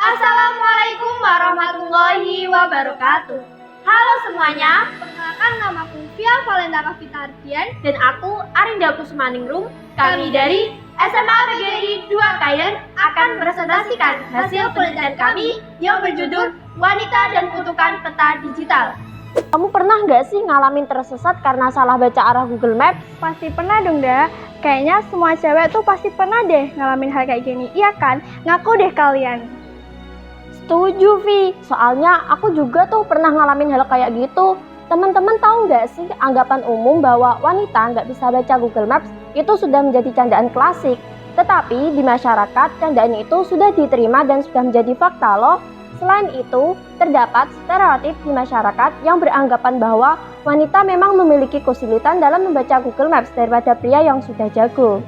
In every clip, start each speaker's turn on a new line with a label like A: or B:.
A: Assalamualaikum warahmatullahi wabarakatuh. Halo semuanya, perkenalkan namaku Via Valenta Kavita Ardian dan aku Arinda Kusmaningrum. Kami dari SMA PGRI 2 Kayen akan presentasikan hasil penelitian kami yang berjudul Wanita dan Kutukan Peta Digital.
B: Kamu pernah nggak sih ngalamin tersesat karena salah baca arah Google Maps?
C: Pasti pernah dong, Da. Kayaknya semua cewek tuh pasti pernah deh ngalamin hal kayak gini, iya kan? Ngaku deh kalian.
B: Setuju, Vi. Soalnya aku juga tuh pernah ngalamin hal kayak gitu. Teman-teman tahu nggak sih anggapan umum bahwa wanita nggak bisa baca Google Maps itu sudah menjadi candaan klasik. Tetapi di masyarakat candaan itu sudah diterima dan sudah menjadi fakta loh. Selain itu, terdapat stereotip di masyarakat yang beranggapan bahwa wanita memang memiliki kesulitan dalam membaca Google Maps daripada pria yang sudah jago.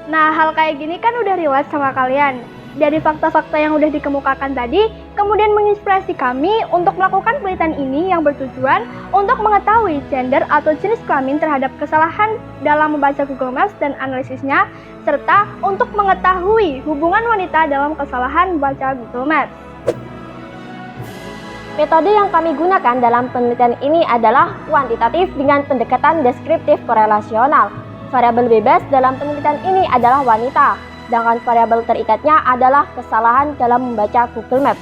C: Nah, hal kayak gini kan udah relate sama kalian. Dari fakta-fakta yang udah dikemukakan tadi, kemudian menginspirasi kami untuk melakukan penelitian ini yang bertujuan untuk mengetahui gender atau jenis kelamin terhadap kesalahan dalam membaca Google Maps dan analisisnya, serta untuk mengetahui hubungan wanita dalam kesalahan membaca Google Maps.
B: Metode yang kami gunakan dalam penelitian ini adalah kuantitatif dengan pendekatan deskriptif korelasional. Variabel bebas dalam penelitian ini adalah wanita. Sedangkan variabel terikatnya adalah kesalahan dalam membaca Google Maps.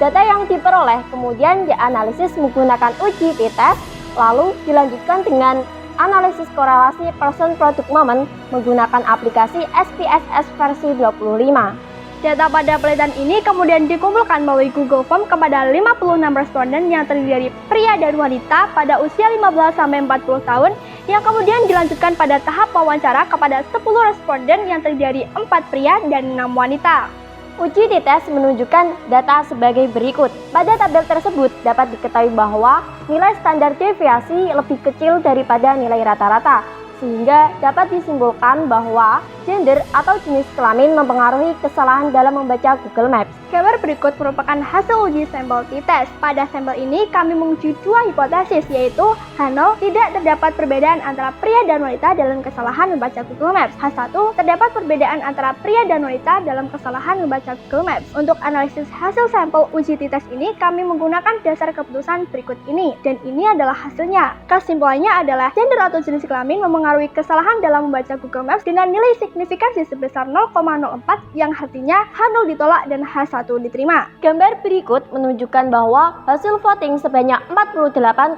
B: Data yang diperoleh kemudian dianalisis menggunakan uji t-test, lalu dilanjutkan dengan analisis korelasi person product moment menggunakan aplikasi SPSS versi 25.
C: Data pada penelitian ini kemudian dikumpulkan melalui Google Form kepada 56 responden yang terdiri dari pria dan wanita pada usia 15-40 tahun yang kemudian dilanjutkan pada tahap wawancara kepada 10 responden yang terdiri dari 4 pria dan 6 wanita.
B: Uji t-test menunjukkan data sebagai berikut. Pada tabel tersebut dapat diketahui bahwa nilai standar deviasi lebih kecil daripada nilai rata-rata, sehingga dapat disimpulkan bahwa gender atau jenis kelamin mempengaruhi kesalahan dalam membaca Google Maps.
C: Gambar berikut merupakan hasil uji sampel t-test. Pada sampel ini kami menguji dua hipotesis, yaitu H0, tidak terdapat perbedaan antara pria dan wanita dalam kesalahan membaca Google Maps. H1, terdapat perbedaan antara pria dan wanita dalam kesalahan membaca Google Maps. Untuk analisis hasil sampel uji t-test ini, kami menggunakan dasar keputusan berikut ini, dan ini adalah hasilnya. Kesimpulannya adalah gender atau jenis kelamin mempengaruhi kesalahan dalam membaca Google Maps dengan nilai signifikansi sebesar 0,04 yang artinya H0 ditolak dan H1 diterima.
B: Gambar berikut menunjukkan bahwa hasil voting sebanyak 48,20%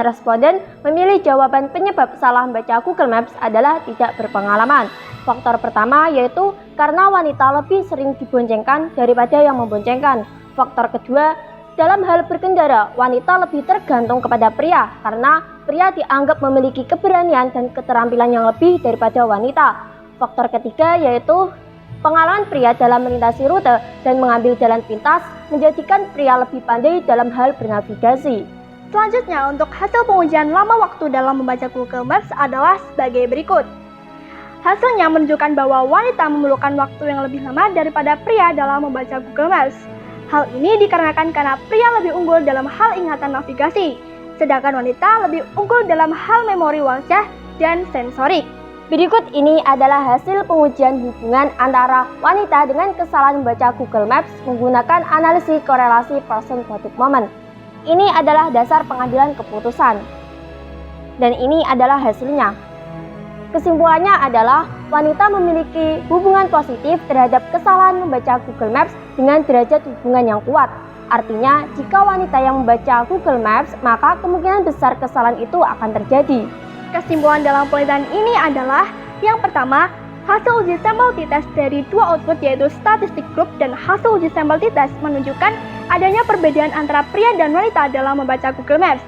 B: responden memilih jawaban penyebab salah membaca Google Maps adalah tidak berpengalaman. Faktor pertama yaitu karena wanita lebih sering diboncengkan daripada yang memboncengkan. Faktor kedua, dalam hal berkendara, wanita lebih tergantung kepada pria karena pria dianggap memiliki keberanian dan keterampilan yang lebih daripada wanita. Faktor ketiga yaitu pengalaman pria dalam melintasi rute dan mengambil jalan pintas menjadikan pria lebih pandai dalam hal bernavigasi.
C: Selanjutnya, untuk hasil pengujian lama waktu dalam membaca Google Maps adalah sebagai berikut. Hasilnya menunjukkan bahwa wanita memerlukan waktu yang lebih lama daripada pria dalam membaca Google Maps. Hal ini dikarenakan karena pria lebih unggul dalam hal ingatan navigasi, sedangkan wanita lebih unggul dalam hal memori wajah dan sensorik.
B: Berikut ini adalah hasil pengujian hubungan antara wanita dengan kesalahan membaca Google Maps menggunakan analisis korelasi person product moment. Ini adalah dasar pengambilan keputusan. Dan ini adalah hasilnya. Kesimpulannya adalah wanita memiliki hubungan positif terhadap kesalahan membaca Google Maps dengan derajat hubungan yang kuat. Artinya, jika wanita yang membaca Google Maps, maka kemungkinan besar kesalahan itu akan terjadi.
C: Kesimpulan dalam penelitian ini adalah yang pertama, hasil uji sampel t-test dari dua output yaitu statistik grup dan hasil uji sampel t-test menunjukkan adanya perbedaan antara pria dan wanita dalam membaca Google Maps.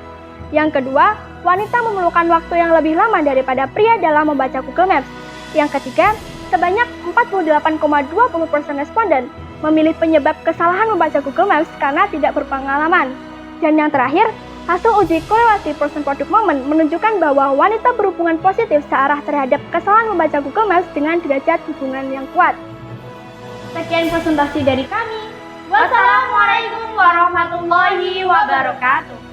C: Yang kedua, wanita memerlukan waktu yang lebih lama daripada pria dalam membaca Google Maps. Yang ketiga, sebanyak 48,20% responden memilih penyebab kesalahan membaca Google Maps karena tidak berpengalaman. Dan yang terakhir, hasil uji korelasi person product moment menunjukkan bahwa wanita berhubungan positif searah terhadap kesalahan membaca Google Maps dengan derajat hubungan yang kuat.
A: Sekian presentasi dari kami. Wassalamualaikum warahmatullahi wabarakatuh.